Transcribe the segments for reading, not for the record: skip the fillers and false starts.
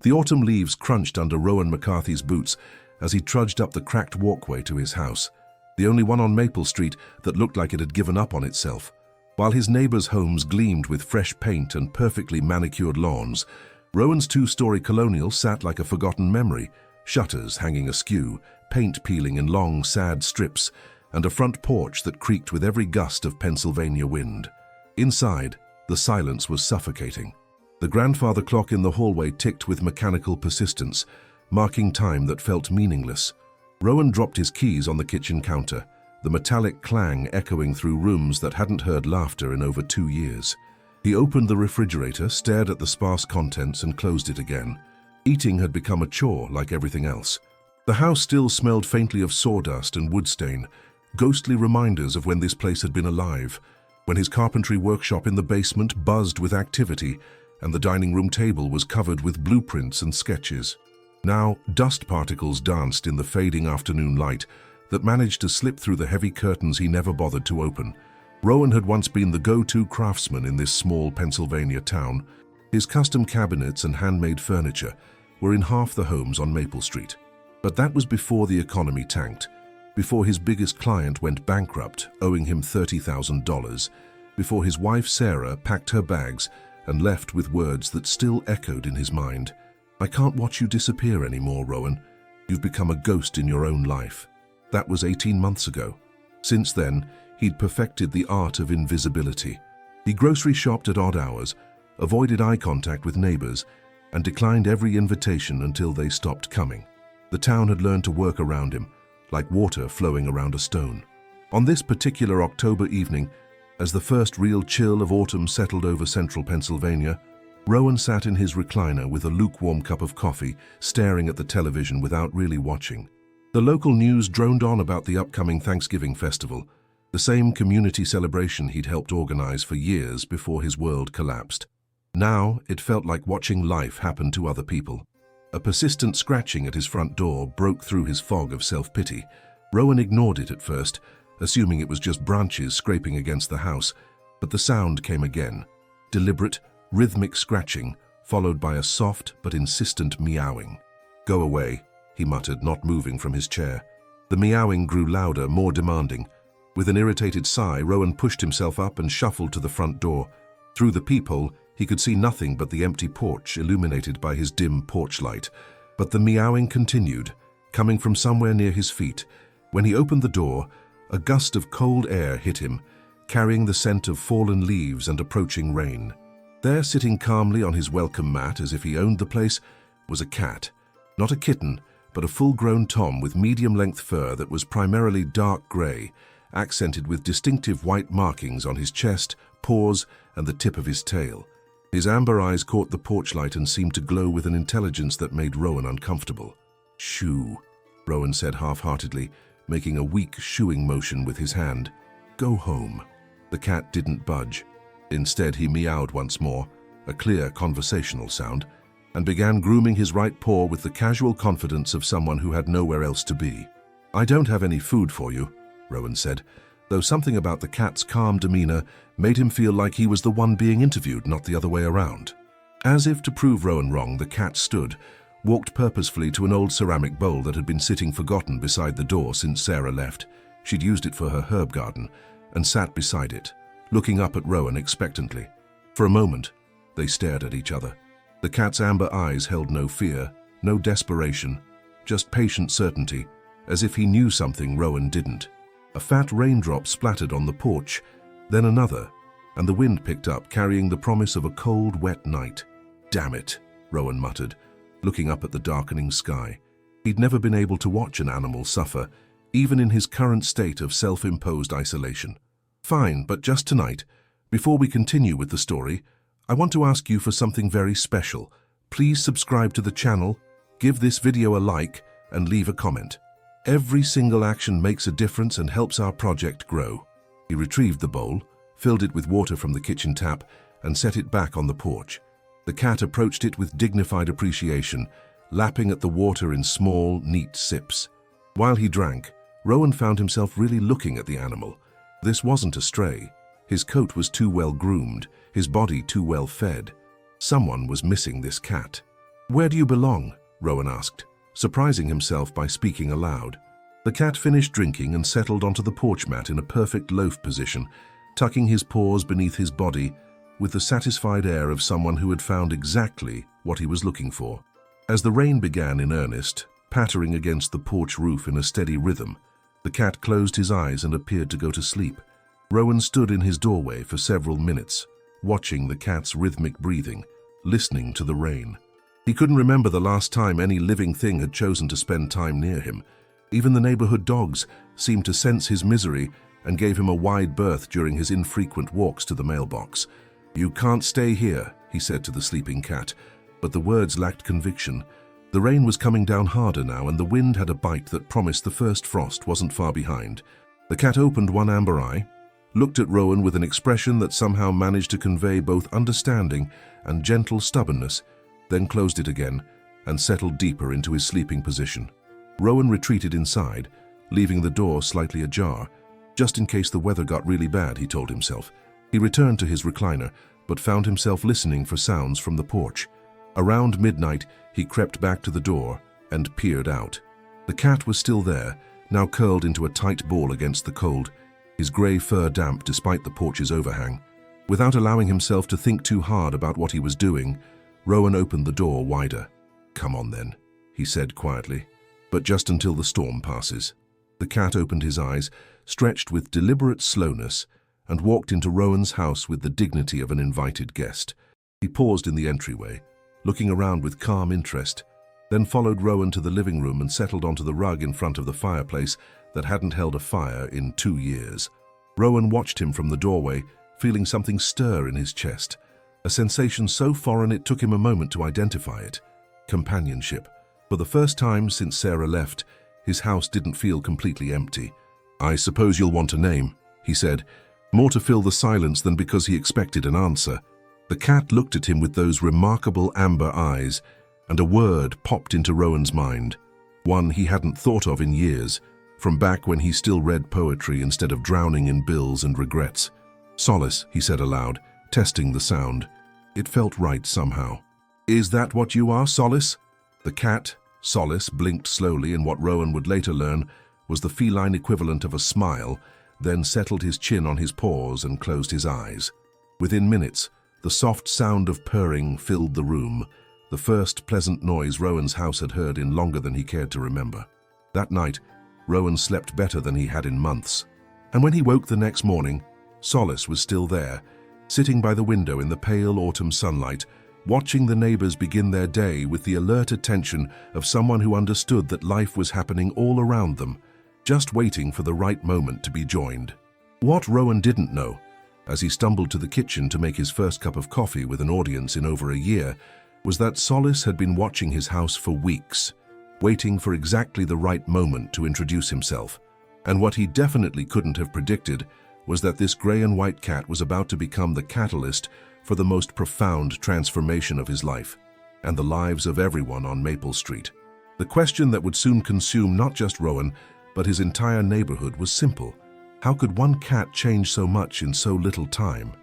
The autumn leaves crunched under Rowan McCarthy's boots as he trudged up the cracked walkway to his house, the only one on Maple Street that looked like it had given up on itself. While his neighbors' homes gleamed with fresh paint and perfectly manicured lawns, Rowan's two-story colonial sat like a forgotten memory, shutters hanging askew, paint peeling in long, sad strips, and a front porch that creaked with every gust of Pennsylvania wind. Inside, the silence was suffocating. The grandfather clock in the hallway ticked with mechanical persistence, marking time that felt meaningless. Rowan dropped his keys on the kitchen counter, the metallic clang echoing through rooms that hadn't heard laughter in over 2 years. He opened the refrigerator, stared at the sparse contents, and closed it again. Eating had become a chore like everything else. The house still smelled faintly of sawdust and wood stain, ghostly reminders of when this place had been alive, when his carpentry workshop in the basement buzzed with activity and the dining room table was covered with blueprints and sketches. Now, dust particles danced in the fading afternoon light that managed to slip through the heavy curtains he never bothered to open. Rowan had once been the go-to craftsman in this small Pennsylvania town. His custom cabinets and handmade furniture were in half the homes on Maple Street. But that was before the economy tanked, before his biggest client went bankrupt, owing him $30,000, before his wife Sarah packed her bags and left with words that still echoed in his mind. "I can't watch you disappear anymore, Rowan. You've become a ghost in your own life." That was 18 months ago. Since then, he'd perfected the art of invisibility. He grocery shopped at odd hours, avoided eye contact with neighbors, and declined every invitation until they stopped coming. The town had learned to work around him, like water flowing around a stone. On this particular October evening, as the first real chill of autumn settled over central Pennsylvania, Rowan sat in his recliner with a lukewarm cup of coffee, staring at the television without really watching. The local news droned on about the upcoming Thanksgiving festival, the same community celebration he'd helped organize for years before his world collapsed. Now, it felt like watching life happen to other people. A persistent scratching at his front door broke through his fog of self-pity. Rowan ignored it at first, assuming it was just branches scraping against the house, but the sound came again. Deliberate, rhythmic scratching, followed by a soft but insistent meowing. "Go away," he muttered, not moving from his chair. The meowing grew louder, more demanding. With an irritated sigh, Rowan pushed himself up and shuffled to the front door. Through the peephole, he could see nothing but the empty porch illuminated by his dim porch light. But the meowing continued, coming from somewhere near his feet. When he opened the door, a gust of cold air hit him, carrying the scent of fallen leaves and approaching rain. There, sitting calmly on his welcome mat as if he owned the place, was a cat. Not a kitten, but a full-grown tom with medium-length fur that was primarily dark gray, accented with distinctive white markings on his chest, paws, and the tip of his tail. His amber eyes caught the porch light and seemed to glow with an intelligence that made Rowan uncomfortable. "Shoo," Rowan said half-heartedly, making a weak shooing motion with his hand. "Go home." The cat didn't budge. Instead, he meowed once more, a clear conversational sound, and began grooming his right paw with the casual confidence of someone who had nowhere else to be. "I don't have any food for you," Rowan said, though something about the cat's calm demeanor made him feel like he was the one being interviewed, not the other way around. As if to prove Rowan wrong, the cat stood, walked purposefully to an old ceramic bowl that had been sitting forgotten beside the door since Sarah left. She'd used it for her herb garden, and sat beside it, looking up at Rowan expectantly. For a moment, they stared at each other. The cat's amber eyes held no fear, no desperation, just patient certainty, as if he knew something Rowan didn't. A fat raindrop splattered on the porch, then another, and the wind picked up, carrying the promise of a cold, wet night. "Damn it," Rowan muttered, looking up at the darkening sky. He'd never been able to watch an animal suffer, even in his current state of self-imposed isolation. "Fine, but just tonight, before we continue with the story, I want to ask you for something very special. Please subscribe to the channel, give this video a like, and leave a comment. Every single action makes a difference and helps our project grow." He retrieved the bowl, filled it with water from the kitchen tap, and set it back on the porch. The cat approached it with dignified appreciation, lapping at the water in small, neat sips. While he drank, Rowan found himself really looking at the animal. This wasn't a stray. His coat was too well groomed, his body too well fed. Someone was missing this cat. "Where do you belong?" Rowan asked, surprising himself by speaking aloud. The cat finished drinking and settled onto the porch mat in a perfect loaf position, tucking his paws beneath his body with the satisfied air of someone who had found exactly what he was looking for. As the rain began in earnest, pattering against the porch roof in a steady rhythm, the cat closed his eyes and appeared to go to sleep. Rowan stood in his doorway for several minutes, watching the cat's rhythmic breathing, listening to the rain. He couldn't remember the last time any living thing had chosen to spend time near him. Even the neighborhood dogs seemed to sense his misery and gave him a wide berth during his infrequent walks to the mailbox. "You can't stay here," he said to the sleeping cat, but the words lacked conviction. The rain was coming down harder now, and the wind had a bite that promised the first frost wasn't far behind. The cat opened one amber eye, looked at Rowan with an expression that somehow managed to convey both understanding and gentle stubbornness, then closed it again and settled deeper into his sleeping position. Rowan retreated inside, leaving the door slightly ajar. Just in case the weather got really bad, he told himself. He returned to his recliner, but found himself listening for sounds from the porch. Around midnight, he crept back to the door and peered out. The cat was still there, now curled into a tight ball against the cold, his grey fur damp despite the porch's overhang. Without allowing himself to think too hard about what he was doing, Rowan opened the door wider. "Come on then," he said quietly, "but just until the storm passes." The cat opened his eyes, stretched with deliberate slowness, and walked into Rowan's house with the dignity of an invited guest. He paused in the entryway, looking around with calm interest, then followed Rowan to the living room and settled onto the rug in front of the fireplace that hadn't held a fire in 2 years. Rowan watched him from the doorway, feeling something stir in his chest, a sensation so foreign it took him a moment to identify it. Companionship. For the first time since Sarah left, his house didn't feel completely empty. "I suppose you'll want a name," he said, more to fill the silence than because he expected an answer. The cat looked at him with those remarkable amber eyes, and a word popped into Rowan's mind, one he hadn't thought of in years, from back when he still read poetry instead of drowning in bills and regrets. "Solace," he said aloud, testing the sound. It felt right somehow. "Is that what you are, Solace?" The cat, Solace, blinked slowly in what Rowan would later learn was the feline equivalent of a smile, then settled his chin on his paws and closed his eyes. Within minutes, the soft sound of purring filled the room, the first pleasant noise Rowan's house had heard in longer than he cared to remember. That night, Rowan slept better than he had in months. And when he woke the next morning, Solace was still there, sitting by the window in the pale autumn sunlight, watching the neighbors begin their day with the alert attention of someone who understood that life was happening all around them, just waiting for the right moment to be joined. What Rowan didn't know, as he stumbled to the kitchen to make his first cup of coffee with an audience in over a year, was that Solace had been watching his house for weeks, waiting for exactly the right moment to introduce himself. And what he definitely couldn't have predicted was that this grey and white cat was about to become the catalyst for the most profound transformation of his life, and the lives of everyone on Maple Street. The question that would soon consume not just Rowan, but his entire neighborhood was simple. How could one cat change so much in so little time?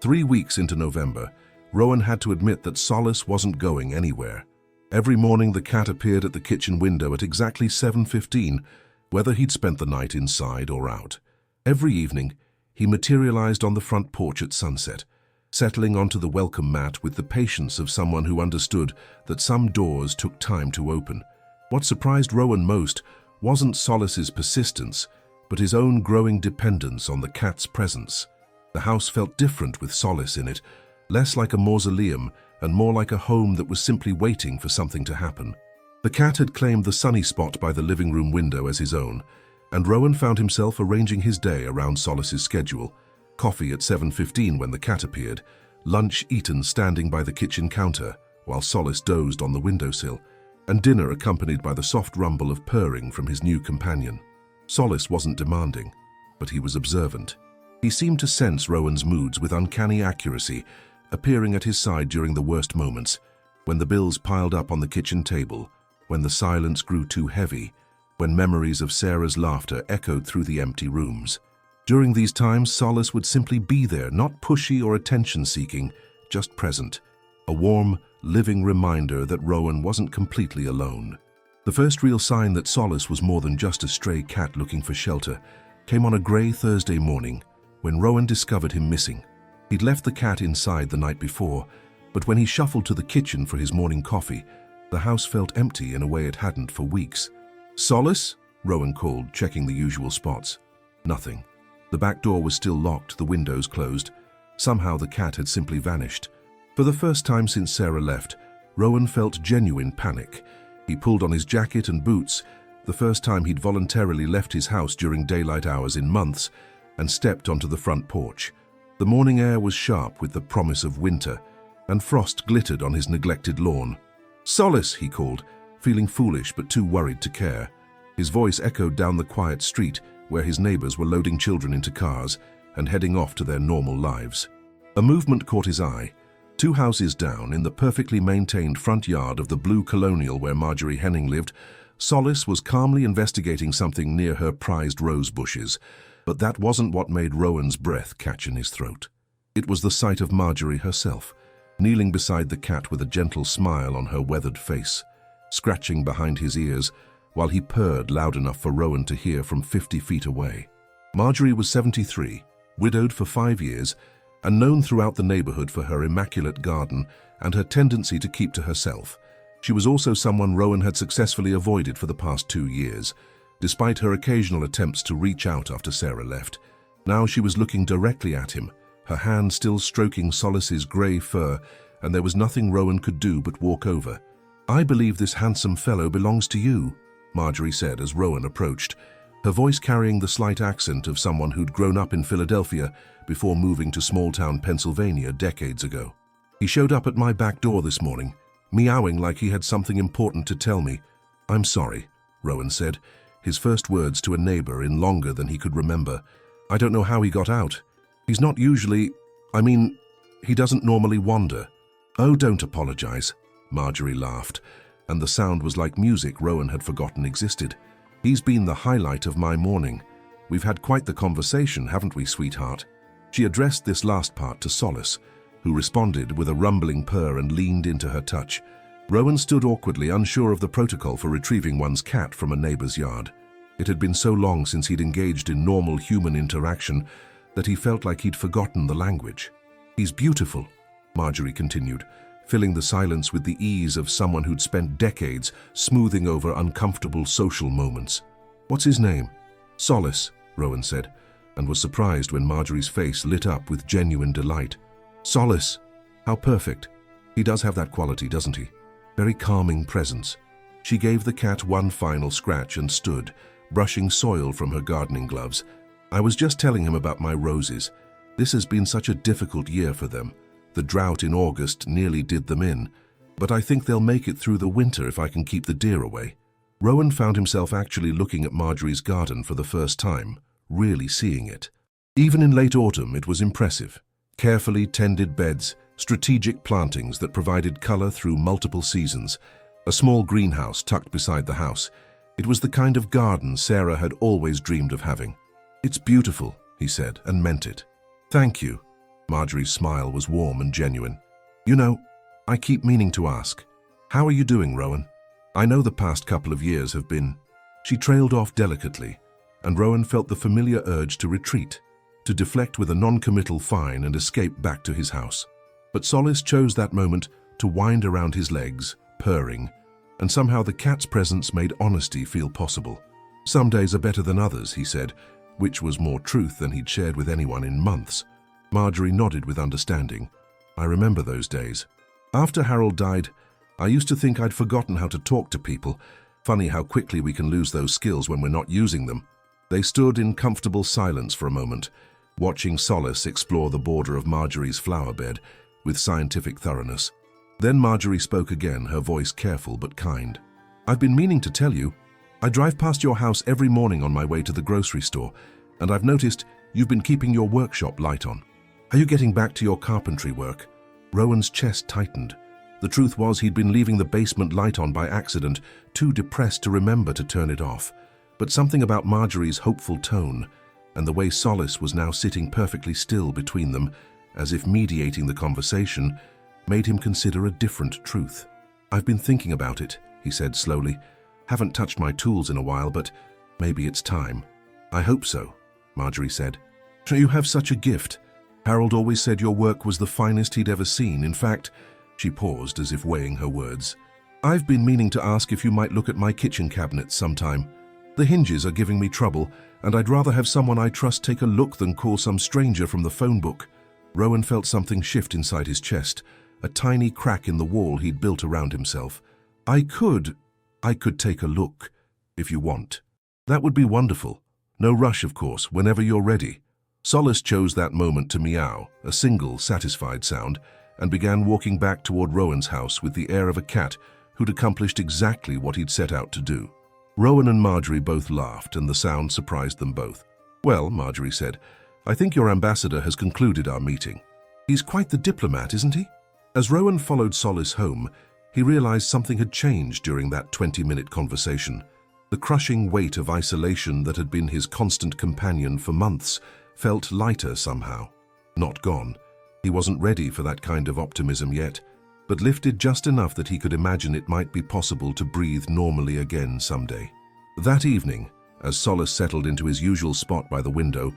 3 weeks into November, Rowan had to admit that Solace wasn't going anywhere. Every morning the cat appeared at the kitchen window at exactly 7:15, whether he'd spent the night inside or out. Every evening, he materialized on the front porch at sunset, settling onto the welcome mat with the patience of someone who understood that some doors took time to open. What surprised Rowan most wasn't Solace's persistence, but his own growing dependence on the cat's presence. The house felt different with Solace in it, less like a mausoleum and more like a home that was simply waiting for something to happen. The cat had claimed the sunny spot by the living room window as his own, and Rowan found himself arranging his day around Solace's schedule. Coffee at 7:15 when the cat appeared, lunch eaten standing by the kitchen counter while Solace dozed on the windowsill, and dinner accompanied by the soft rumble of purring from his new companion. Solace wasn't demanding, but he was observant. He seemed to sense Rowan's moods with uncanny accuracy, appearing at his side during the worst moments, when the bills piled up on the kitchen table, when the silence grew too heavy, when memories of Sarah's laughter echoed through the empty rooms. During these times, Solace would simply be there, not pushy or attention-seeking, just present, a warm, living reminder that Rowan wasn't completely alone. The first real sign that Solace was more than just a stray cat looking for shelter came on a grey Thursday morning when Rowan discovered him missing. He'd left the cat inside the night before, but when he shuffled to the kitchen for his morning coffee, the house felt empty in a way it hadn't for weeks. "Solace?" Rowan called, checking the usual spots. Nothing. The back door was still locked, the windows closed. Somehow the cat had simply vanished. For the first time since Sarah left, Rowan felt genuine panic. He pulled on his jacket and boots, the first time he'd voluntarily left his house during daylight hours in months, and stepped onto the front porch. The morning air was sharp with the promise of winter, and frost glittered on his neglected lawn. "Solace!" he called, feeling foolish but too worried to care. His voice echoed down the quiet street where his neighbors were loading children into cars and heading off to their normal lives. A movement caught his eye. 2 houses down, in the perfectly maintained front yard of the blue colonial where Marjorie Henning lived, Solace was calmly investigating something near her prized rose bushes. But that wasn't what made Rowan's breath catch in his throat. It was the sight of Marjorie herself, kneeling beside the cat with a gentle smile on her weathered face, scratching behind his ears while he purred loud enough for Rowan to hear from 50 feet away. Marjorie was 73, widowed for 5 years, and known throughout the neighborhood for her immaculate garden and her tendency to keep to herself. She was also someone Rowan had successfully avoided for the past 2 years, despite her occasional attempts to reach out after Sarah left. Now she was looking directly at him, her hand still stroking Solace's grey fur, and there was nothing Rowan could do but walk over. "I believe this handsome fellow belongs to you," Marjorie said as Rowan approached, her voice carrying the slight accent of someone who'd grown up in Philadelphia before moving to small-town Pennsylvania decades ago. "He showed up at my back door this morning, meowing like he had something important to tell me." "I'm sorry," Rowan said, his first words to a neighbor in longer than he could remember. "I don't know how he got out. He's not usually... he doesn't normally wander." "Oh, don't apologize," Marjorie laughed, and the sound was like music Rowan had forgotten existed. "He's been the highlight of my morning. We've had quite the conversation, haven't we, sweetheart?" She addressed this last part to Solace, who responded with a rumbling purr and leaned into her touch. Rowan stood awkwardly, unsure of the protocol for retrieving one's cat from a neighbor's yard. It had been so long since he'd engaged in normal human interaction that he felt like he'd forgotten the language. "He's beautiful," Marjorie continued, filling the silence with the ease of someone who'd spent decades smoothing over uncomfortable social moments. "What's his name?" "Solace," Rowan said, and was surprised when Marjorie's face lit up with genuine delight. "Solace! How perfect. He does have that quality, doesn't he? Very calming presence." She gave the cat one final scratch and stood, brushing soil from her gardening gloves. "I was just telling him about my roses. This has been such a difficult year for them. The drought in August nearly did them in, but I think they'll make it through the winter if I can keep the deer away." Rowan found himself actually looking at Marjorie's garden for the first time, really seeing it. Even in late autumn, it was impressive. Carefully tended beds, strategic plantings that provided color through multiple seasons, a small greenhouse tucked beside the house. It was the kind of garden Sarah had always dreamed of having. "It's beautiful," he said, and meant it. "Thank you." Marjorie's smile was warm and genuine. "You know, I keep meaning to ask, how are you doing, Rowan? I know the past couple of years have been..." She trailed off delicately, and Rowan felt the familiar urge to retreat, to deflect with a non-committal fine and escape back to his house. But Solace chose that moment to wind around his legs, purring, and somehow the cat's presence made honesty feel possible. "Some days are better than others," he said, which was more truth than he'd shared with anyone in months. Marjorie nodded with understanding. "I remember those days. After Harold died, I used to think I'd forgotten how to talk to people. Funny how quickly we can lose those skills when we're not using them." They stood in comfortable silence for a moment, watching Solace explore the border of Marjorie's flower bed with scientific thoroughness. Then Marjorie spoke again, her voice careful but kind. "I've been meaning to tell you, I drive past your house every morning on my way to the grocery store, and I've noticed you've been keeping your workshop light on. Are you getting back to your carpentry work?" Rowan's chest tightened. The truth was he'd been leaving the basement light on by accident, too depressed to remember to turn it off. But something about Marjorie's hopeful tone, and the way Solace was now sitting perfectly still between them, as if mediating the conversation, made him consider a different truth. "I've been thinking about it," he said slowly. "Haven't touched my tools in a while, but maybe it's time." "I hope so," Marjorie said. "You have such a gift. Harold always said your work was the finest he'd ever seen. In fact," she paused as if weighing her words, "I've been meaning to ask if you might look at my kitchen cabinets sometime. The hinges are giving me trouble, and I'd rather have someone I trust take a look than call some stranger from the phone book." Rowan felt something shift inside his chest, a tiny crack in the wall he'd built around himself. I could take a look, if you want." "That would be wonderful. No rush, of course, whenever you're ready." Solace chose that moment to meow, a single, satisfied sound, and began walking back toward Rowan's house with the air of a cat who'd accomplished exactly what he'd set out to do. Rowan and Marjorie both laughed, and the sound surprised them both. "Well," Marjorie said, "I think your ambassador has concluded our meeting. He's quite the diplomat, isn't he?" As Rowan followed Solace home, he realized something had changed during that 20-minute conversation. The crushing weight of isolation that had been his constant companion for months felt lighter somehow. Not gone. He wasn't ready for that kind of optimism yet, but lifted just enough that he could imagine it might be possible to breathe normally again someday. That evening, as Solace settled into his usual spot by the window,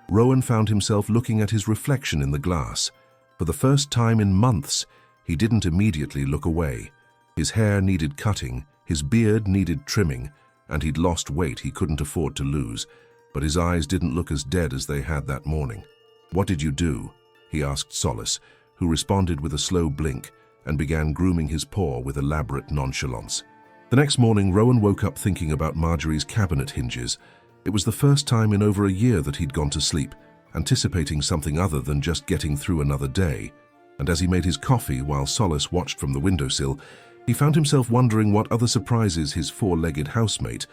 Rowan found himself looking at his reflection in the glass. For the first time in months, he didn't immediately look away. His hair needed cutting, his beard needed trimming, and he'd lost weight he couldn't afford to lose, but his eyes didn't look as dead as they had that morning. "What did you do?" he asked Solace, who responded with a slow blink and began grooming his paw with elaborate nonchalance. The next morning, Rowan woke up thinking about Marjorie's cabinet hinges. It was the first time in over a year that he'd gone to sleep, anticipating something other than just getting through another day. And as he made his coffee while Solace watched from the windowsill, he found himself wondering what other surprises his four-legged housemate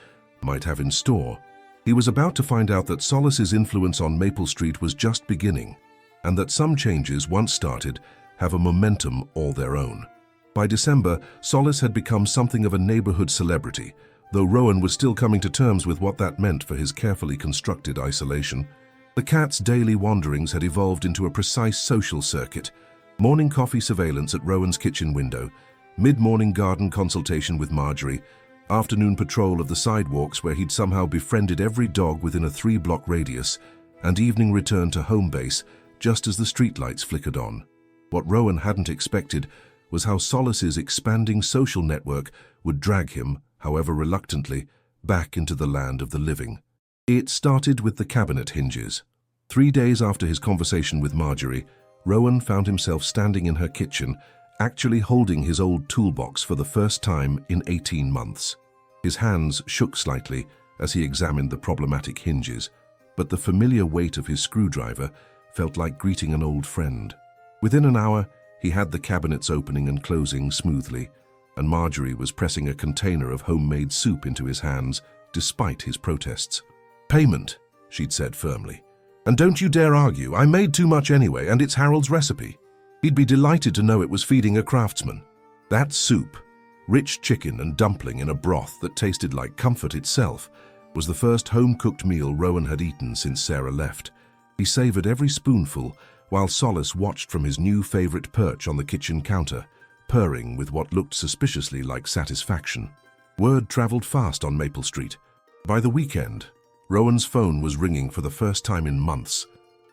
might have in store. He was about to find out that Solace's influence on Maple Street was just beginning, and that some changes, once started, have a momentum all their own. By December, Solace had become something of a neighborhood celebrity, though Rowan was still coming to terms with what that meant for his carefully constructed isolation. The cat's daily wanderings had evolved into a precise social circuit: morning coffee surveillance at Rowan's kitchen window, mid-morning garden consultation with Marjorie, afternoon patrol of the sidewalks where he'd somehow befriended every dog within a 3-block radius, and evening return to home base just as the streetlights flickered on. What Rowan hadn't expected was how Solace's expanding social network would drag him, however reluctantly, back into the land of the living. It started with the cabinet hinges. 3 days after his conversation with Marjorie, Rowan found himself standing in her kitchen, actually holding his old toolbox for the first time in 18 months. His hands shook slightly as he examined the problematic hinges, but the familiar weight of his screwdriver felt like greeting an old friend. Within an hour, he had the cabinets opening and closing smoothly, and Marjorie was pressing a container of homemade soup into his hands, despite his protests. "Payment," she'd said firmly. "And don't you dare argue. I made too much anyway, and it's Harold's recipe. He'd be delighted to know it was feeding a craftsman." That soup, rich chicken and dumpling in a broth that tasted like comfort itself, was the first home-cooked meal Rowan had eaten since Sarah left. He savored every spoonful while Solace watched from his new favorite perch on the kitchen counter, purring with what looked suspiciously like satisfaction. Word traveled fast on Maple Street. By the weekend, Rowan's phone was ringing for the first time in months.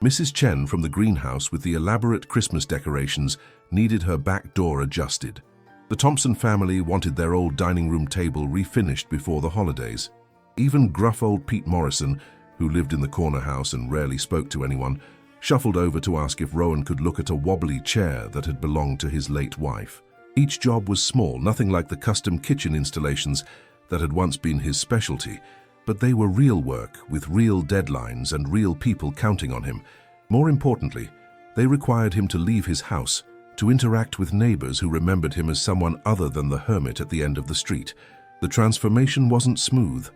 Mrs. Chen from the greenhouse with the elaborate Christmas decorations needed her back door adjusted. The Thompson family wanted their old dining room table refinished before the holidays. Even gruff old Pete Morrison, who lived in the corner house and rarely spoke to anyone, shuffled over to ask if Rowan could look at a wobbly chair that had belonged to his late wife. Each job was small, nothing like the custom kitchen installations that had once been his specialty, but they were real work with real deadlines and real people counting on him. More importantly, they required him to leave his house, to interact with neighbors who remembered him as someone other than the hermit at the end of the street. The transformation wasn't smooth.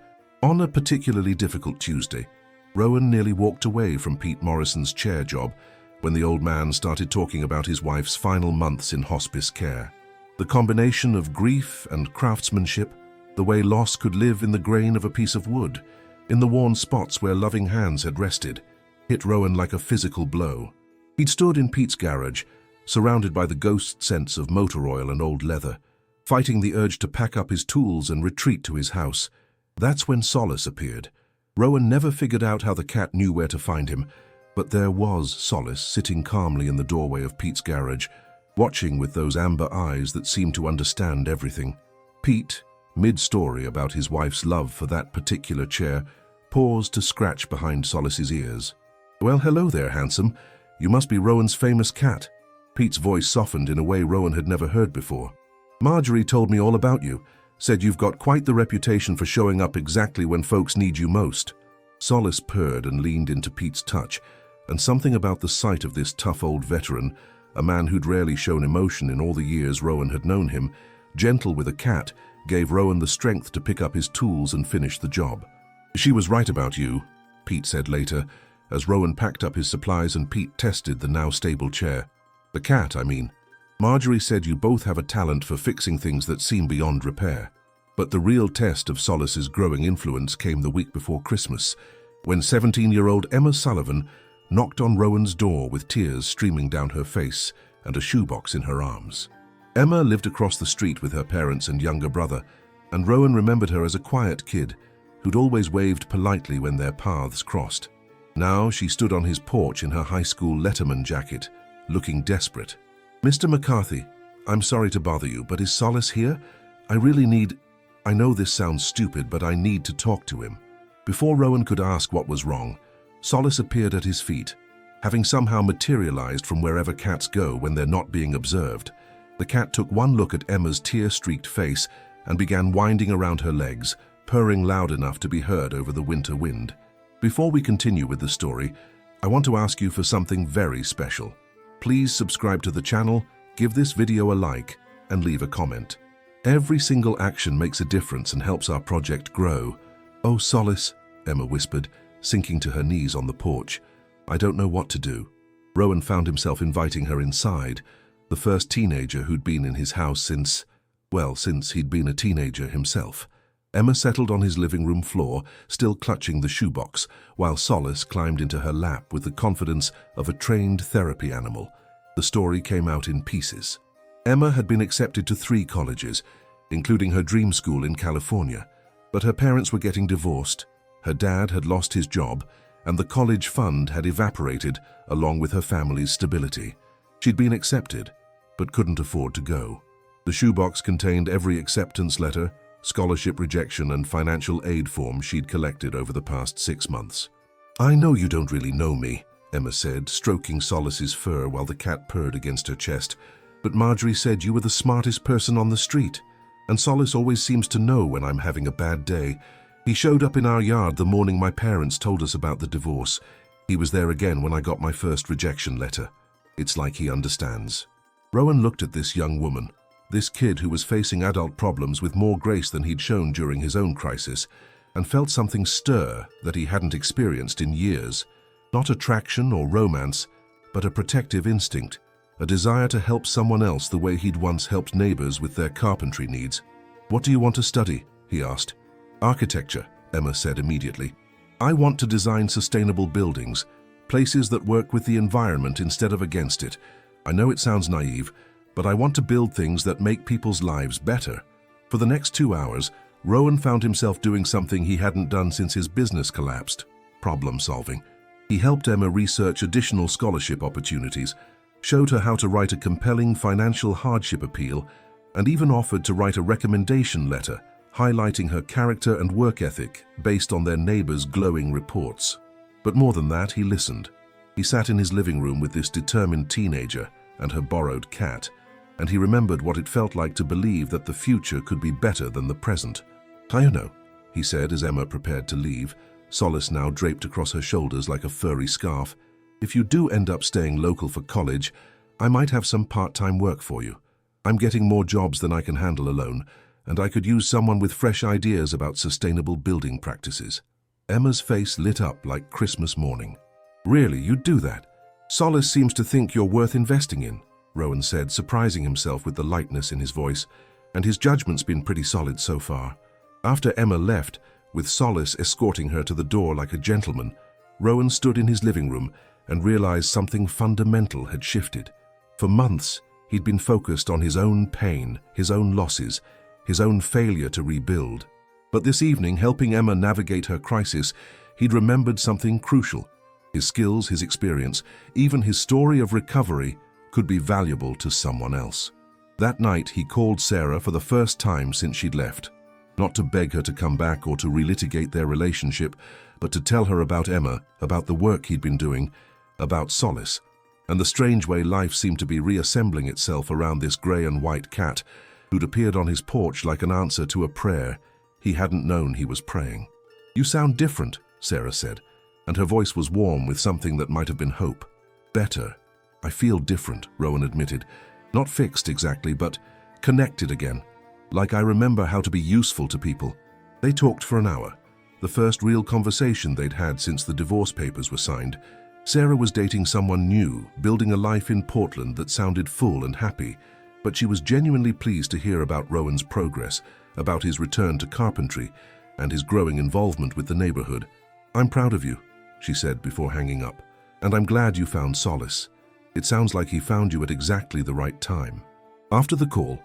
On a particularly difficult Tuesday, Rowan nearly walked away from Pete Morrison's chair job when the old man started talking about his wife's final months in hospice care. The combination of grief and craftsmanship, the way loss could live in the grain of a piece of wood, in the worn spots where loving hands had rested, hit Rowan like a physical blow. He'd stood in Pete's garage, surrounded by the ghost scents of motor oil and old leather, fighting the urge to pack up his tools and retreat to his house. That's when Solace appeared. Rowan never figured out how the cat knew where to find him, but there was Solace sitting calmly in the doorway of Pete's garage, watching with those amber eyes that seemed to understand everything. Pete, mid-story about his wife's love for that particular chair, paused to scratch behind Solace's ears. "Well, hello there, handsome. You must be Rowan's famous cat." Pete's voice softened in a way Rowan had never heard before. "Marjorie told me all about you, said you've got quite the reputation for showing up exactly when folks need you most." Solace purred and leaned into Pete's touch, and something about the sight of this tough old veteran, a man who'd rarely shown emotion in all the years Rowan had known him, gentle with a cat, gave Rowan the strength to pick up his tools and finish the job. "She was right about you," Pete said later, as Rowan packed up his supplies and Pete tested the now stable chair. "The cat, I mean. Marjorie said you both have a talent for fixing things that seem beyond repair." But the real test of Solace's growing influence came the week before Christmas, when 17-year-old Emma Sullivan knocked on Rowan's door with tears streaming down her face and a shoebox in her arms. Emma lived across the street with her parents and younger brother, and Rowan remembered her as a quiet kid who'd always waved politely when their paths crossed. Now she stood on his porch in her high school letterman jacket, looking desperate. "Mr. McCarthy, I'm sorry to bother you, but is Solace here? I know this sounds stupid, but I need to talk to him." Before Rowan could ask what was wrong, Solace appeared at his feet, having somehow materialized from wherever cats go when they're not being observed. The cat took one look at Emma's tear-streaked face and began winding around her legs, purring loud enough to be heard over the winter wind. Before we continue with the story, I want to ask you for something very special. Please subscribe to the channel, give this video a like, and leave a comment. Every single action makes a difference and helps our project grow. "Oh, Solace," Emma whispered, sinking to her knees on the porch. "I don't know what to do." Rowan found himself inviting her inside, the first teenager who'd been in his house since he'd been a teenager himself. Emma settled on his living room floor, still clutching the shoebox, while Solace climbed into her lap with the confidence of a trained therapy animal. The story came out in pieces. Emma had been accepted to 3 colleges, including her dream school in California, but her parents were getting divorced, her dad had lost his job, and the college fund had evaporated along with her family's stability. She'd been accepted, but couldn't afford to go. The shoebox contained every acceptance letter, scholarship rejection, and financial aid form she'd collected over the past 6 months. "I know you don't really know me," Emma said, stroking Solace's fur while the cat purred against her chest, "but Marjorie said you were the smartest person on the street, and Solace always seems to know when I'm having a bad day. He showed up in our yard the morning my parents told us about the divorce. He was there again when I got my first rejection letter. It's like he understands." Rowan looked at this young woman, this kid who was facing adult problems with more grace than he'd shown during his own crisis, and felt something stir that he hadn't experienced in years. Not attraction or romance, but a protective instinct, a desire to help someone else the way he'd once helped neighbors with their carpentry needs. "What do you want to study?" he asked. "Architecture," Emma said immediately. "I want to design sustainable buildings, places that work with the environment instead of against it. I know it sounds naive, but I want to build things that make people's lives better." For the next 2 hours, Rowan found himself doing something he hadn't done since his business collapsed: problem solving. He helped Emma research additional scholarship opportunities, showed her how to write a compelling financial hardship appeal, and even offered to write a recommendation letter highlighting her character and work ethic based on their neighbors' glowing reports. But more than that, he listened. He sat in his living room with this determined teenager and her borrowed cat, and he remembered what it felt like to believe that the future could be better than the present. "I know," he said as Emma prepared to leave, Solace now draped across her shoulders like a furry scarf. "If you do end up staying local for college, I might have some part-time work for you. I'm getting more jobs than I can handle alone, and I could use someone with fresh ideas about sustainable building practices." Emma's face lit up like Christmas morning. "Really, you'd do that? Solace seems to think you're worth investing in," Rowan said, surprising himself with the lightness in his voice, "and his judgment's been pretty solid so far." After Emma left, with Solace escorting her to the door like a gentleman, Rowan stood in his living room and realized something fundamental had shifted. For months, he'd been focused on his own pain, his own losses, his own failure to rebuild. But this evening, helping Emma navigate her crisis, he'd remembered something crucial. His skills, his experience, even his story of recovery could be valuable to someone else. That night, he called Sarah for the first time since she'd left. Not to beg her to come back or to relitigate their relationship, but to tell her about Emma, about the work he'd been doing, about Solace, and the strange way life seemed to be reassembling itself around this grey and white cat who'd appeared on his porch like an answer to a prayer he hadn't known he was praying. "You sound different," Sarah said, and her voice was warm with something that might have been hope. "Better. I feel different," Rowan admitted. "Not fixed exactly, but connected again. Like I remember how to be useful to people." They talked for an hour, the first real conversation they'd had since the divorce papers were signed. Sarah was dating someone new, building a life in Portland that sounded full and happy, but she was genuinely pleased to hear about Rowan's progress, about his return to carpentry, and his growing involvement with the neighborhood. "I'm proud of you," she said before hanging up, "and I'm glad you found Solace. It sounds like he found you at exactly the right time." After the call,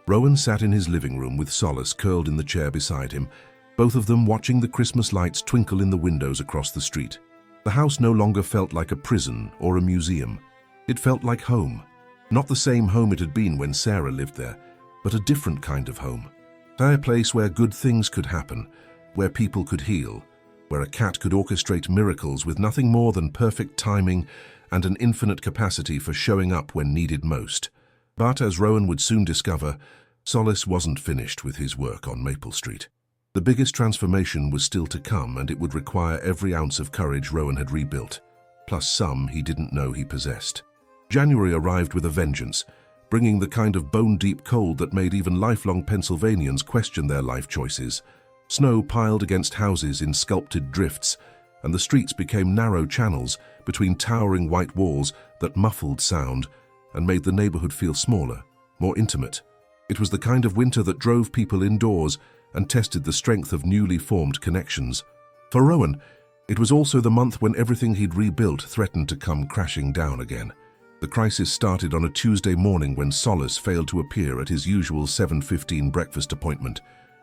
Rowan sat in his living room with Solace curled in the chair beside him, both of them watching the Christmas lights twinkle in the windows across the street. The house no longer felt like a prison or a museum. It felt like home. Not the same home it had been when Sarah lived there, but a different kind of home. A place where good things could happen, where people could heal, where a cat could orchestrate miracles with nothing more than perfect timing and an infinite capacity for showing up when needed most. But as Rowan would soon discover, Solace wasn't finished with his work on Maple Street. The biggest transformation was still to come, and it would require every ounce of courage Rowan had rebuilt, plus some he didn't know he possessed. January arrived with a vengeance, bringing the kind of bone-deep cold that made even lifelong Pennsylvanians question their life choices. Snow piled against houses in sculpted drifts, and the streets became narrow channels between towering white walls that muffled sound and made the neighborhood feel smaller, more intimate. It was the kind of winter that drove people indoors and tested the strength of newly formed connections. For Rowan, it was also the month when everything he'd rebuilt threatened to come crashing down again. The crisis started on a Tuesday morning when Solace failed to appear at his usual 7:15 breakfast appointment.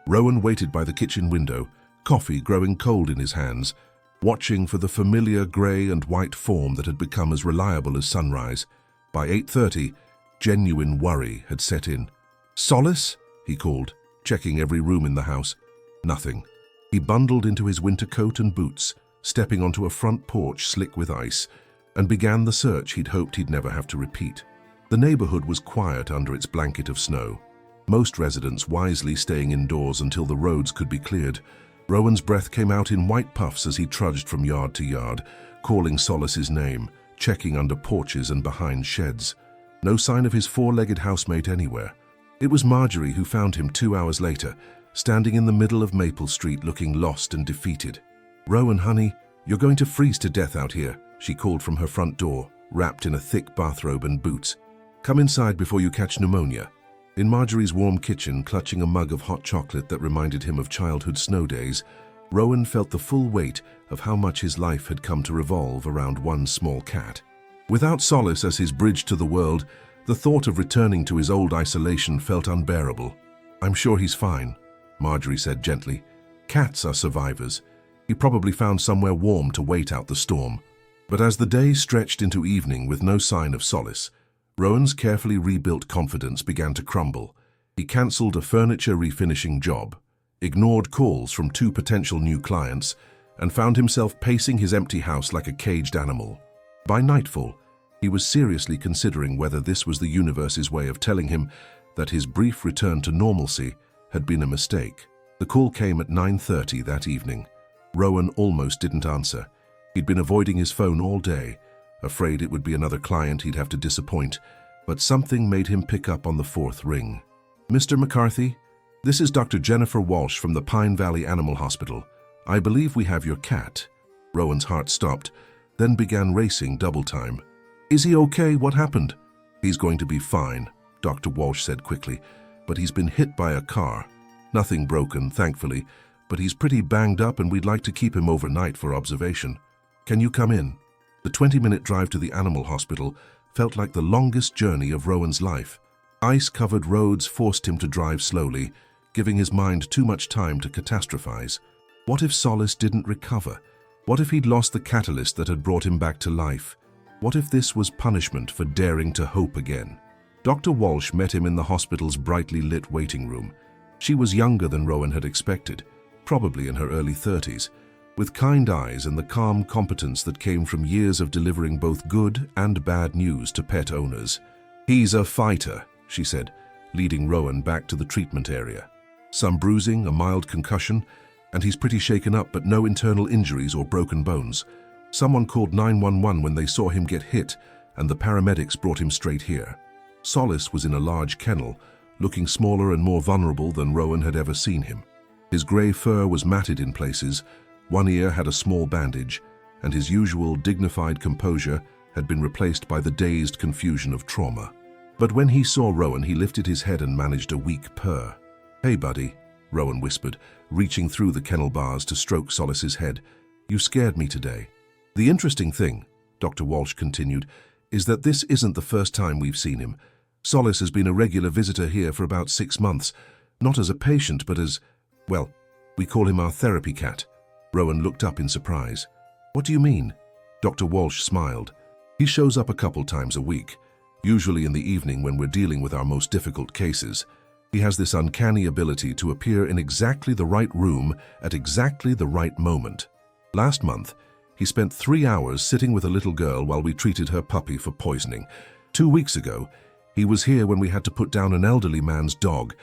Rowan waited by the kitchen window, coffee growing cold in his hands, watching for the familiar grey and white form that had become as reliable as sunrise. By 8:30, genuine worry had set in. "Solace?" he called, checking every room in the house. Nothing. He bundled into his winter coat and boots, stepping onto a front porch slick with ice, and began the search he'd hoped he'd never have to repeat. The neighborhood was quiet under its blanket of snow, most residents wisely staying indoors until the roads could be cleared. Rowan's breath came out in white puffs as he trudged from yard to yard, calling Solace's name, checking under porches and behind sheds. No sign of his four-legged housemate anywhere. It was Marjorie who found him 2 hours later, standing in the middle of Maple Street looking lost and defeated. "Rowan, honey, you're going to freeze to death out here," she called from her front door, wrapped in a thick bathrobe and boots. "Come inside before you catch pneumonia." In Marjorie's warm kitchen, clutching a mug of hot chocolate that reminded him of childhood snow days, Rowan felt the full weight of how much his life had come to revolve around one small cat. Without Solace as his bridge to the world, the thought of returning to his old isolation felt unbearable. "I'm sure he's fine," Marjorie said gently. "Cats are survivors. He probably found somewhere warm to wait out the storm." But as the day stretched into evening with no sign of Solace, Rowan's carefully rebuilt confidence began to crumble. He cancelled a furniture refinishing job, ignored calls from 2 potential new clients, and found himself pacing his empty house like a caged animal. By nightfall, he was seriously considering whether this was the universe's way of telling him that his brief return to normalcy had been a mistake. The call came at 9:30 that evening. Rowan almost didn't answer. He'd been avoiding his phone all day, afraid it would be another client he'd have to disappoint, but something made him pick up on the 4th ring. "Mr. McCarthy, this is Dr. Jennifer Walsh from the Pine Valley Animal Hospital. I believe we have your cat." Rowan's heart stopped, then began racing double time. "Is he okay? What happened?" "He's going to be fine," Dr. Walsh said quickly, "but he's been hit by a car. Nothing broken, thankfully, but he's pretty banged up and we'd like to keep him overnight for observation. Can you come in?" The 20-minute drive to the animal hospital felt like the longest journey of Rowan's life. Ice-covered roads forced him to drive slowly, giving his mind too much time to catastrophize. What if Solace didn't recover? What if he'd lost the catalyst that had brought him back to life? What if this was punishment for daring to hope again? Dr. Walsh met him in the hospital's brightly lit waiting room. She was younger than Rowan had expected, probably in her early 30s, with kind eyes and the calm competence that came from years of delivering both good and bad news to pet owners. "He's a fighter," she said, leading Rowan back to the treatment area. "Some bruising, a mild concussion, and he's pretty shaken up, but no internal injuries or broken bones. Someone called 911 when they saw him get hit, and the paramedics brought him straight here." Solace was in a large kennel, looking smaller and more vulnerable than Rowan had ever seen him. His grey fur was matted in places, one ear had a small bandage, and his usual dignified composure had been replaced by the dazed confusion of trauma. But when he saw Rowan, he lifted his head and managed a weak purr. "Hey, buddy," Rowan whispered, reaching through the kennel bars to stroke Solace's head. "You scared me today." "The interesting thing," Dr. Walsh continued, "is that this isn't the first time we've seen him. Solace has been a regular visitor here for about 6 months, not as a patient, but as, well, we call him our therapy cat." Rowan looked up in surprise. "What do you mean?" Dr. Walsh smiled. "He shows up a couple times a week, usually in the evening when we're dealing with our most difficult cases. He has this uncanny ability to appear in exactly the right room at exactly the right moment. Last month, he spent 3 hours sitting with a little girl while we treated her puppy for poisoning. 2 weeks ago, he was here when we had to put down an elderly man's dog,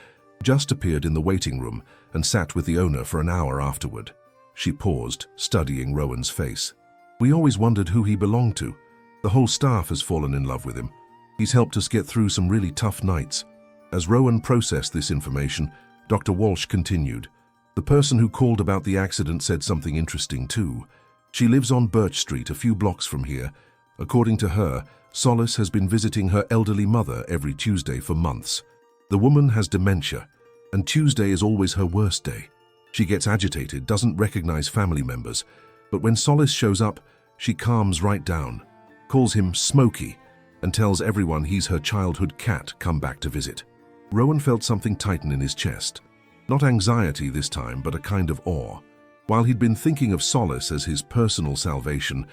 just appeared in the waiting room and sat with the owner for an hour afterward." She paused, studying Rowan's face. "We always wondered who he belonged to. The whole staff has fallen in love with him. He's helped us get through some really tough nights." As Rowan processed this information, Dr. Walsh continued. "The person who called about the accident said something interesting too. She lives on Birch Street, a few blocks from here. According to her, Solace has been visiting her elderly mother every Tuesday for months. The woman has dementia, and Tuesday is always her worst day. She gets agitated, doesn't recognize family members, but when Solace shows up, she calms right down, calls him Smokey, and tells everyone he's her childhood cat come back to visit." Rowan felt something tighten in his chest. Not anxiety this time, but a kind of awe. While he'd been thinking of Solace as his personal salvation,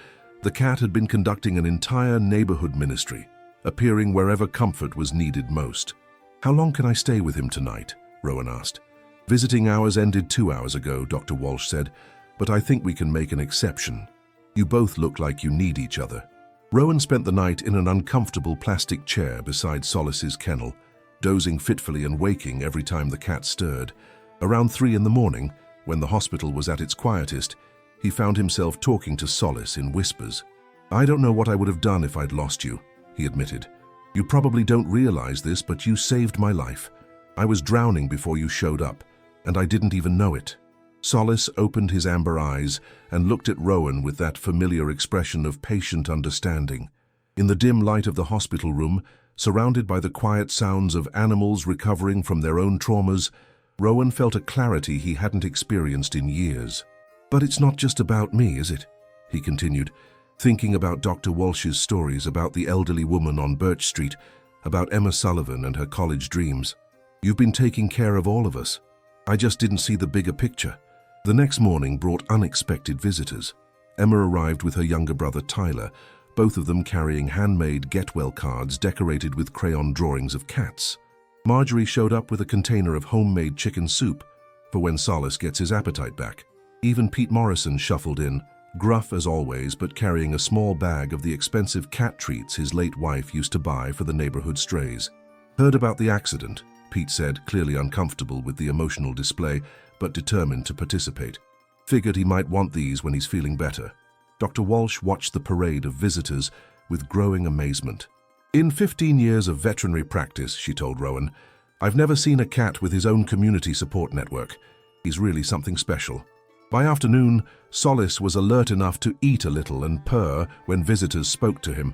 the cat had been conducting an entire neighborhood ministry, appearing wherever comfort was needed most. "How long can I stay with him tonight?" Rowan asked. "Visiting hours ended 2 hours ago," Dr. Walsh said, "but I think we can make an exception. You both look like you need each other." Rowan spent the night in an uncomfortable plastic chair beside Solace's kennel, dozing fitfully and waking every time the cat stirred. Around 3 in the morning, when the hospital was at its quietest, he found himself talking to Solace in whispers. "I don't know what I would have done if I'd lost you," he admitted. "You probably don't realize this, but you saved my life. I was drowning before you showed up, and I didn't even know it." Solace opened his amber eyes and looked at Rowan with that familiar expression of patient understanding. In the dim light of the hospital room, surrounded by the quiet sounds of animals recovering from their own traumas, Rowan felt a clarity he hadn't experienced in years. "But it's not just about me, is it?" he continued, thinking about Dr. Walsh's stories about the elderly woman on Birch Street, about Emma Sullivan and her college dreams. "You've been taking care of all of us. I just didn't see the bigger picture." The next morning brought unexpected visitors. Emma arrived with her younger brother Tyler, both of them carrying handmade get-well cards decorated with crayon drawings of cats. Marjorie showed up with a container of homemade chicken soup for when Solace gets his appetite back. Even Pete Morrison shuffled in, gruff as always, but carrying a small bag of the expensive cat treats his late wife used to buy for the neighborhood strays. "Heard about the accident," Pete said, clearly uncomfortable with the emotional display, but determined to participate. "Figured he might want these when he's feeling better." Dr. Walsh watched the parade of visitors with growing amazement. "In 15 years of veterinary practice," she told Rowan, "I've never seen a cat with his own community support network. He's really something special." By afternoon, Solace was alert enough to eat a little and purr when visitors spoke to him.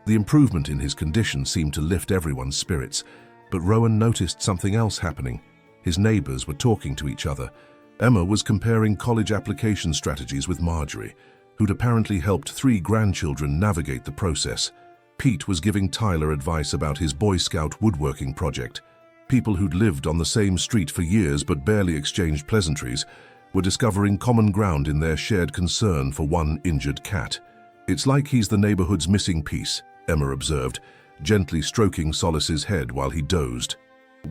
The improvement in his condition seemed to lift everyone's spirits, but Rowan noticed something else happening. His neighbors were talking to each other. Emma was comparing college application strategies with Marjorie, who'd apparently helped 3 grandchildren navigate the process. Pete was giving Tyler advice about his Boy Scout woodworking project. People who'd lived on the same street for years but barely exchanged pleasantries were discovering common ground in their shared concern for one injured cat. "It's like he's the neighborhood's missing piece," Emma observed, gently stroking Solace's head while he dozed.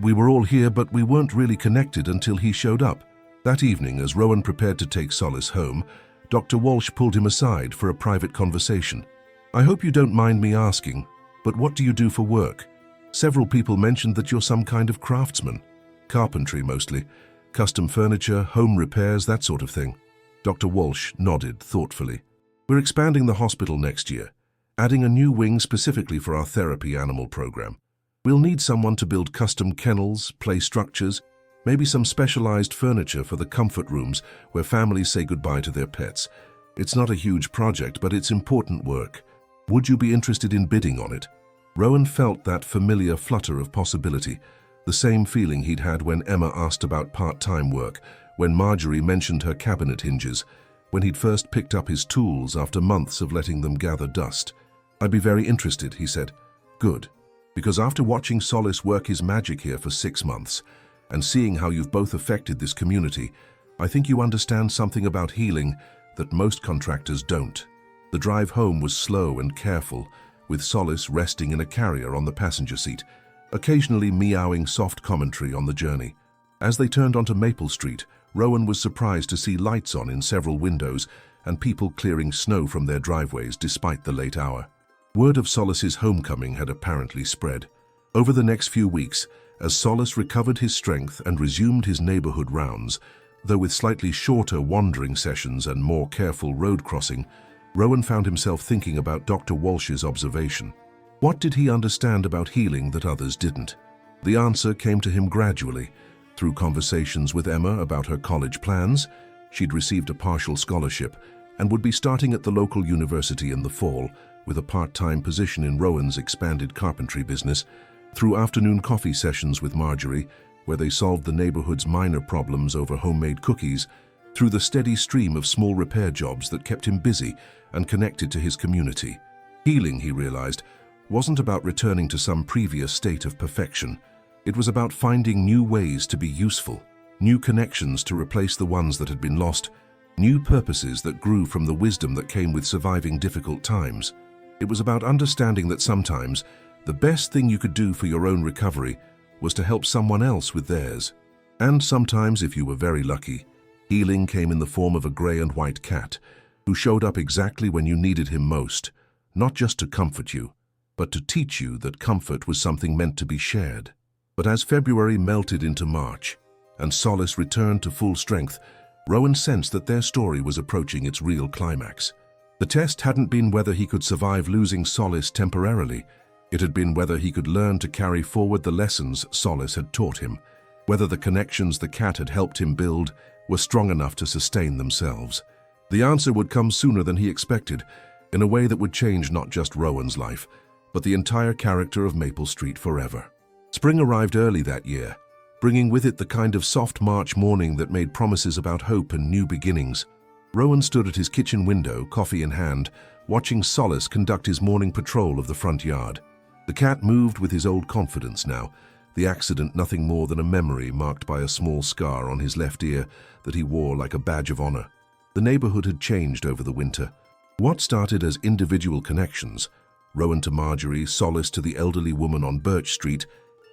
"We were all here, but we weren't really connected until he showed up." That evening, as Rowan prepared to take Solace home, Dr. Walsh pulled him aside for a private conversation. "I hope you don't mind me asking, but what do you do for work? Several people mentioned that you're some kind of craftsman." "Carpentry, mostly. Custom furniture, home repairs, that sort of thing." Dr. Walsh nodded thoughtfully. "We're expanding the hospital next year, adding a new wing specifically for our therapy animal program. We'll need someone to build custom kennels, play structures, maybe some specialized furniture for the comfort rooms where families say goodbye to their pets. It's not a huge project, but it's important work. Would you be interested in bidding on it?" Rowan felt that familiar flutter of possibility, the same feeling he'd had when Emma asked about part-time work, when Marjorie mentioned her cabinet hinges, when he'd first picked up his tools after months of letting them gather dust. "I'd be very interested," he said. "Good. Because after watching Solace work his magic here for 6 months, and seeing how you've both affected this community, I think you understand something about healing that most contractors don't." The drive home was slow and careful, with Solace resting in a carrier on the passenger seat, occasionally meowing soft commentary on the journey. As they turned onto Maple Street, Rowan was surprised to see lights on in several windows and people clearing snow from their driveways despite the late hour. Word of Solace's homecoming had apparently spread. Over the next few weeks, as Solace recovered his strength and resumed his neighborhood rounds, though with slightly shorter wandering sessions and more careful road crossing, Rowan found himself thinking about Dr. Walsh's observation. What did he understand about healing that others didn't? The answer came to him gradually, through conversations with Emma about her college plans. She'd received a partial scholarship and would be starting at the local university in the fall, with a part-time position in Rowan's expanded carpentry business, through afternoon coffee sessions with Marjorie, where they solved the neighborhood's minor problems over homemade cookies, through the steady stream of small repair jobs that kept him busy and connected to his community. Healing, he realized, wasn't about returning to some previous state of perfection. It was about finding new ways to be useful, new connections to replace the ones that had been lost, new purposes that grew from the wisdom that came with surviving difficult times. It was about understanding that sometimes the best thing you could do for your own recovery was to help someone else with theirs. And sometimes, if you were very lucky, healing came in the form of a gray and white cat who showed up exactly when you needed him most, not just to comfort you, but to teach you that comfort was something meant to be shared. But as February melted into March and Solace returned to full strength, Rowan sensed that their story was approaching its real climax. The test hadn't been whether he could survive losing Solace temporarily. It had been whether he could learn to carry forward the lessons Solace had taught him, whether the connections the cat had helped him build were strong enough to sustain themselves. The answer would come sooner than he expected, in a way that would change not just Rowan's life, but the entire character of Maple Street forever. Spring arrived early that year, bringing with it the kind of soft March morning that made promises about hope and new beginnings. Rowan stood at his kitchen window, coffee in hand, watching Solace conduct his morning patrol of the front yard. The cat moved with his old confidence now, the accident nothing more than a memory marked by a small scar on his left ear that he wore like a badge of honor. The neighborhood had changed over the winter. What started as individual connections, Rowan to Marjorie, Solace to the elderly woman on Birch Street,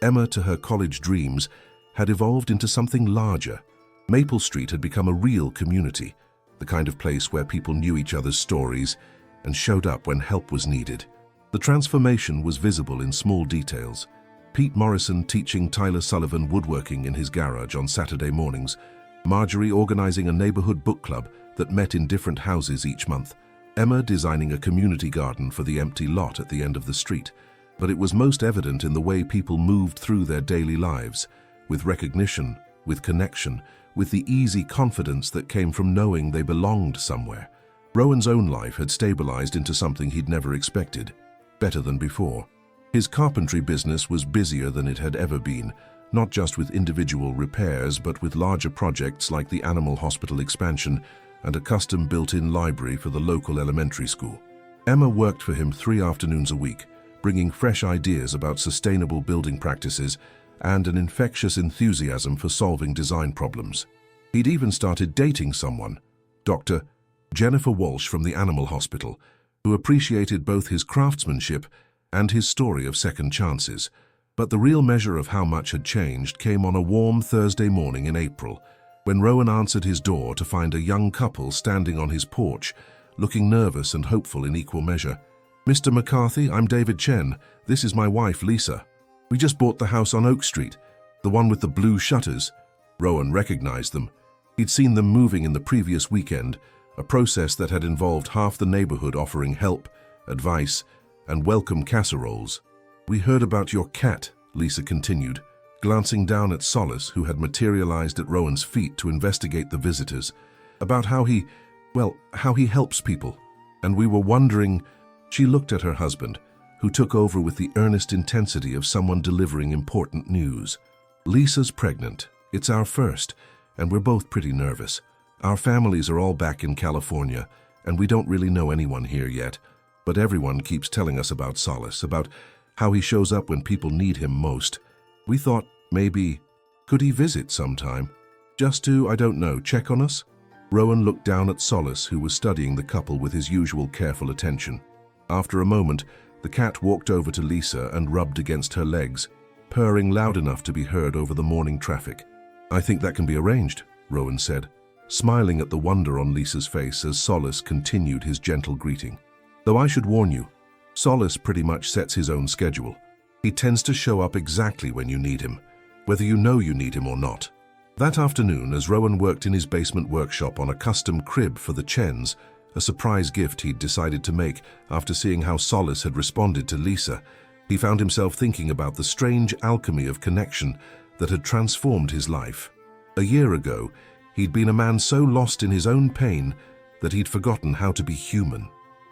Emma to her college dreams, had evolved into something larger. Maple Street had become a real community, the kind of place where people knew each other's stories and showed up when help was needed. The transformation was visible in small details. Pete Morrison teaching Tyler Sullivan woodworking in his garage on Saturday mornings, Marjorie organizing a neighborhood book club that met in different houses each month, Emma designing a community garden for the empty lot at the end of the street. But it was most evident in the way people moved through their daily lives, with recognition, with connection, with the easy confidence that came from knowing they belonged somewhere. Rowan's own life had stabilized into something he'd never expected, better than before. His carpentry business was busier than it had ever been, not just with individual repairs, but with larger projects like the animal hospital expansion and a custom built-in library for the local elementary school. Emma worked for him 3 afternoons a week, bringing fresh ideas about sustainable building practices and an infectious enthusiasm for solving design problems. He'd even started dating someone, Dr. Jennifer Walsh from the animal hospital, who appreciated both his craftsmanship and his story of second chances. But the real measure of how much had changed came on a warm Thursday morning in April, when Rowan answered his door to find a young couple standing on his porch, looking nervous and hopeful in equal measure. "Mr. McCarthy, I'm David Chen. This is my wife, Lisa. We just bought the house on Oak Street, the one with the blue shutters." Rowan recognized them. He'd seen them moving in the previous weekend, a process that had involved half the neighborhood offering help, advice, and welcome casseroles. "We heard about your cat," Lisa continued, glancing down at Solace, who had materialized at Rowan's feet to investigate the visitors, "about how he helps people. And we were wondering—" She looked at her husband, who took over with the earnest intensity of someone delivering important news. "Lisa's pregnant. It's our first, and we're both pretty nervous. Our families are all back in California, and we don't really know anyone here yet. But everyone keeps telling us about Solace, about how he shows up when people need him most. We thought maybe, could he visit sometime? Just to, I don't know, check on us?" Rowan looked down at Solace, who was studying the couple with his usual careful attention. After a moment, the cat walked over to Lisa and rubbed against her legs, purring loud enough to be heard over the morning traffic. "I think that can be arranged," Rowan said, smiling at the wonder on Lisa's face as Solace continued his gentle greeting. "Though I should warn you, Solace pretty much sets his own schedule. He tends to show up exactly when you need him, whether you know you need him or not." That afternoon, as Rowan worked in his basement workshop on a custom crib for the Chens, a surprise gift he'd decided to make after seeing how Solace had responded to Lisa, he found himself thinking about the strange alchemy of connection that had transformed his life. A year ago, he'd been a man so lost in his own pain that he'd forgotten how to be human.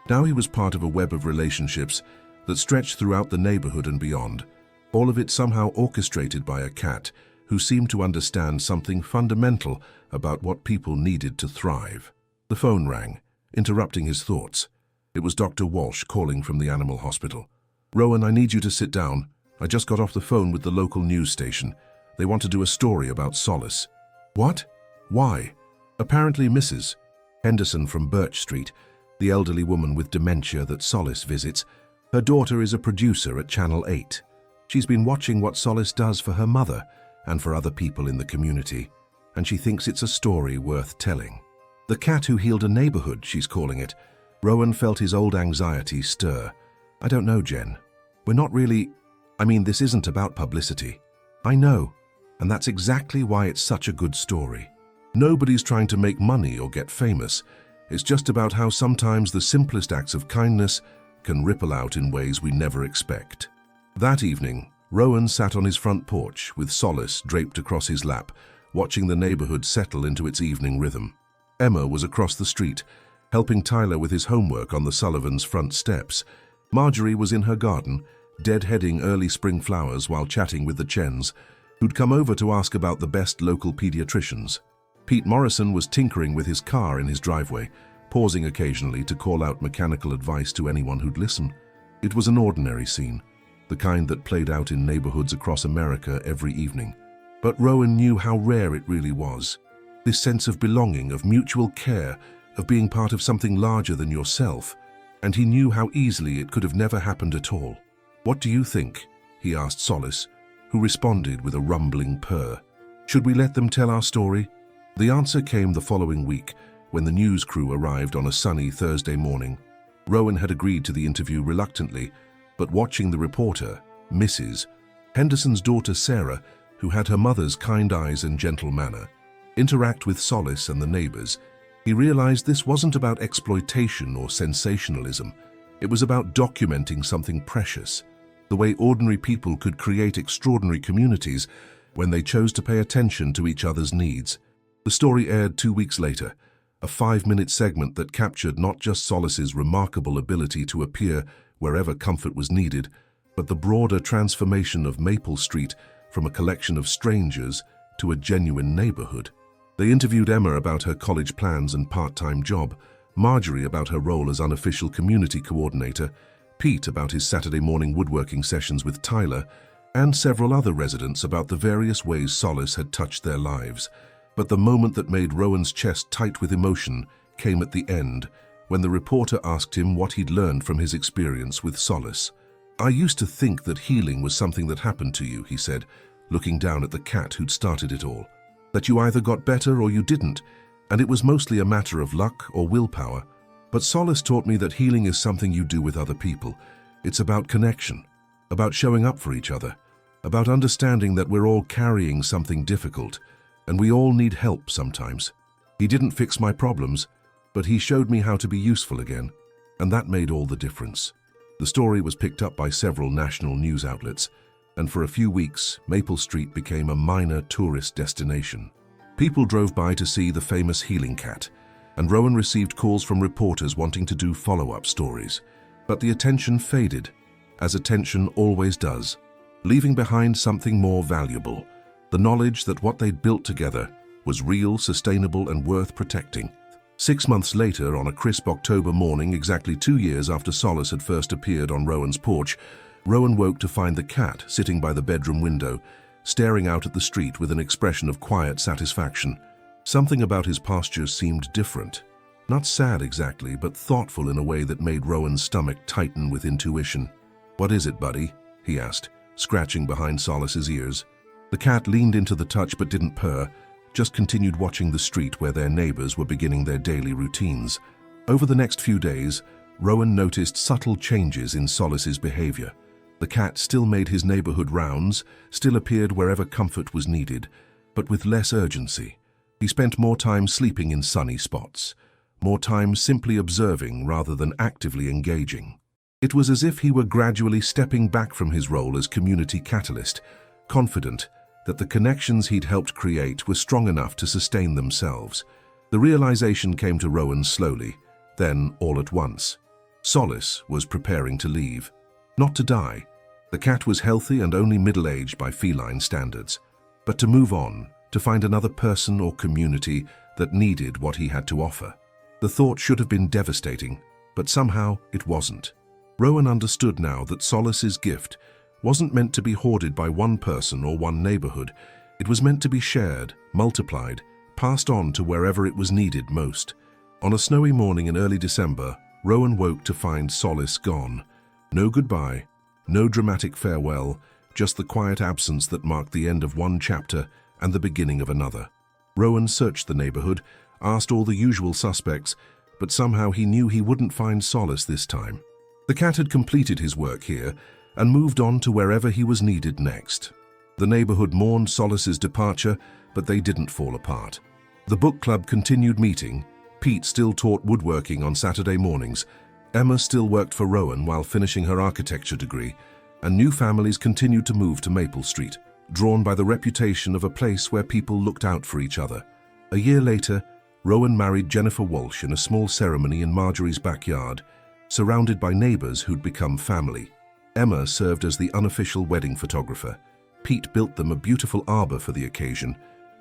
Now he was part of a web of relationships that stretched throughout the neighborhood and beyond, all of it somehow orchestrated by a cat who seemed to understand something fundamental about what people needed to thrive. The phone rang, interrupting his thoughts. It was Dr. Walsh calling from the animal hospital. "Rowan, I need you to sit down. I just got off the phone with the local news station. They want to do a story about Solace." "What? Why?" "Apparently Mrs. Henderson from Birch Street, the elderly woman with dementia that Solace visits, her daughter is a producer at Channel 8. She's been watching what Solace does for her mother and for other people in the community, and she thinks it's a story worth telling. The cat who healed a neighborhood, she's calling it." Rowan felt his old anxiety stir. "I don't know, Jen. We're not really— this isn't about publicity." "I know, and that's exactly why it's such a good story. Nobody's trying to make money or get famous. It's just about how sometimes the simplest acts of kindness can ripple out in ways we never expect." That evening, Rowan sat on his front porch with Solace draped across his lap, watching the neighborhood settle into its evening rhythm. Emma was across the street, helping Tyler with his homework on the Sullivans' front steps. Marjorie was in her garden, deadheading early spring flowers while chatting with the Chens, who'd come over to ask about the best local pediatricians. Pete Morrison was tinkering with his car in his driveway, pausing occasionally to call out mechanical advice to anyone who'd listen. It was an ordinary scene, the kind that played out in neighborhoods across America every evening. But Rowan knew how rare it really was. This sense of belonging, of mutual care, of being part of something larger than yourself, and he knew how easily it could have never happened at all. "What do you think?" he asked Solace, who responded with a rumbling purr. "Should we let them tell our story?" The answer came the following week, when the news crew arrived on a sunny Thursday morning. Rowan had agreed to the interview reluctantly, but watching the reporter, Mrs. Henderson's daughter Sarah, who had her mother's kind eyes and gentle manner, interact with Solace and the neighbors, he realized this wasn't about exploitation or sensationalism. It was about documenting something precious, the way ordinary people could create extraordinary communities when they chose to pay attention to each other's needs. The story aired 2 weeks later, a 5-minute segment that captured not just Solace's remarkable ability to appear wherever comfort was needed, but the broader transformation of Maple Street from a collection of strangers to a genuine neighborhood. They interviewed Emma about her college plans and part-time job, Marjorie about her role as unofficial community coordinator, Pete about his Saturday morning woodworking sessions with Tyler, and several other residents about the various ways Solace had touched their lives. But the moment that made Rowan's chest tight with emotion came at the end, when the reporter asked him what he'd learned from his experience with Solace. "I used to think that healing was something that happened to you," he said, looking down at the cat who'd started it all. "That you either got better or you didn't, and it was mostly a matter of luck or willpower. But Solace taught me that healing is something you do with other people. It's about connection, about showing up for each other, about understanding that we're all carrying something difficult, and we all need help sometimes. He didn't fix my problems, but he showed me how to be useful again, and that made all the difference." The story was picked up by several national news outlets, and for a few weeks, Maple Street became a minor tourist destination. People drove by to see the famous healing cat, and Rowan received calls from reporters wanting to do follow-up stories. But the attention faded, as attention always does, leaving behind something more valuable, the knowledge that what they'd built together was real, sustainable, and worth protecting. 6 months later, on a crisp October morning, exactly 2 years after Solace had first appeared on Rowan's porch, Rowan woke to find the cat sitting by the bedroom window, staring out at the street with an expression of quiet satisfaction. Something about his posture seemed different. Not sad exactly, but thoughtful in a way that made Rowan's stomach tighten with intuition. "What is it, buddy?" he asked, scratching behind Solace's ears. The cat leaned into the touch but didn't purr, just continued watching the street where their neighbors were beginning their daily routines. Over the next few days, Rowan noticed subtle changes in Solace's behavior. The cat still made his neighborhood rounds, still appeared wherever comfort was needed, but with less urgency. He spent more time sleeping in sunny spots, more time simply observing rather than actively engaging. It was as if he were gradually stepping back from his role as community catalyst, confident that the connections he'd helped create were strong enough to sustain themselves. The realization came to Rowan slowly, then all at once. Solace was preparing to leave. Not to die. The cat was healthy and only middle-aged by feline standards, but to move on, to find another person or community that needed what he had to offer. The thought should have been devastating, but somehow it wasn't. Rowan understood now that Solace's gift wasn't meant to be hoarded by one person or one neighborhood. It was meant to be shared, multiplied, passed on to wherever it was needed most. On a snowy morning in early December, Rowan woke to find Solace gone. No goodbye, no dramatic farewell, just the quiet absence that marked the end of one chapter and the beginning of another. Rowan searched the neighborhood, asked all the usual suspects, but somehow he knew he wouldn't find Solace this time. The cat had completed his work here and moved on to wherever he was needed next. The neighborhood mourned Solace's departure, but they didn't fall apart. The book club continued meeting. Pete still taught woodworking on Saturday mornings. Emma still worked for Rowan while finishing her architecture degree, and new families continued to move to Maple Street, drawn by the reputation of a place where people looked out for each other. A year later, Rowan married Jennifer Walsh in a small ceremony in Marjorie's backyard, surrounded by neighbors who'd become family. Emma served as the unofficial wedding photographer. Pete built them a beautiful arbor for the occasion,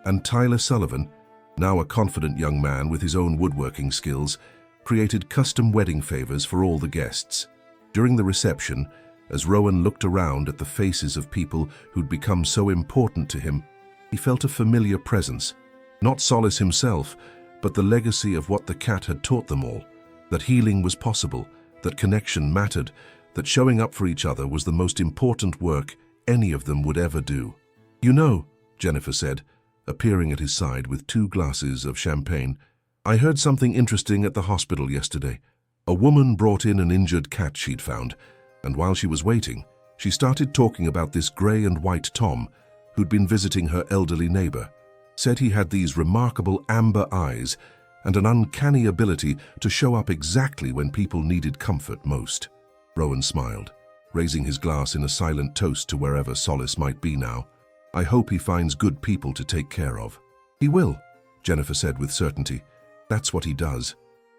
and Tyler Sullivan, now a confident young man with his own woodworking skills, created custom wedding favors for all the guests. During the reception, as Rowan looked around at the faces of people who'd become so important to him, he felt a familiar presence. Not Solace himself, but the legacy of what the cat had taught them all, that healing was possible, that connection mattered, that showing up for each other was the most important work any of them would ever do. "You know," Jennifer said, appearing at his side with 2 glasses of champagne, "I heard something interesting at the hospital yesterday. A woman brought in an injured cat she'd found, and while she was waiting, she started talking about this grey and white Tom who'd been visiting her elderly neighbor. Said he had these remarkable amber eyes and an uncanny ability to show up exactly when people needed comfort most." Rowan smiled, raising his glass in a silent toast to wherever Solace might be now. "I hope he finds good people to take care of." "He will," Jennifer said with certainty. "That's what he does."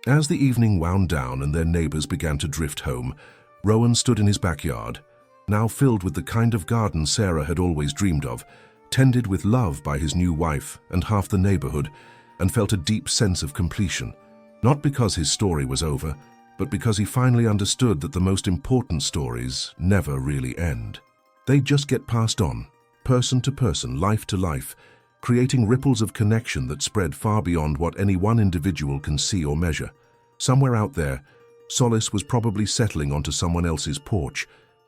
As the evening wound down and their neighbors began to drift home, Rowan stood in his backyard, now filled with the kind of garden Sarah had always dreamed of, tended with love by his new wife and half the neighborhood, and felt a deep sense of completion. Not because his story was over, but because he finally understood that the most important stories never really end. They just get passed on, person to person, life to life, creating ripples of connection that spread far beyond what any one individual can see or measure. Somewhere out there, Solace was probably settling onto someone else's porch,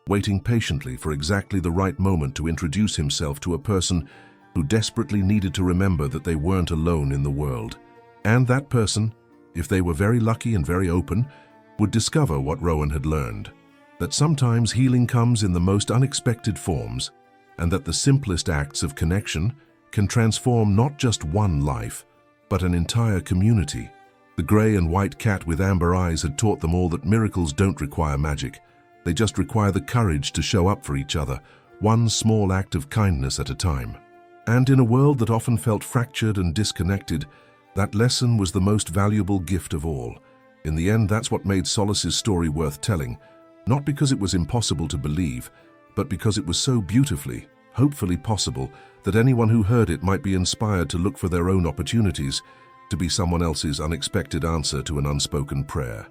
waiting patiently for exactly the right moment to introduce himself to a person who desperately needed to remember that they weren't alone in the world. And that person, if they were very lucky and very open, would discover what Rowan had learned, that sometimes healing comes in the most unexpected forms, and that the simplest acts of connection can transform not just one life, but an entire community. The grey and white cat with amber eyes had taught them all that miracles don't require magic. They just require the courage to show up for each other, one small act of kindness at a time. And in a world that often felt fractured and disconnected, that lesson was the most valuable gift of all. In the end, that's what made Solace's story worth telling, not because it was impossible to believe, but because it was so beautifully, hopefully possible, that anyone who heard it might be inspired to look for their own opportunities, to be someone else's unexpected answer to an unspoken prayer.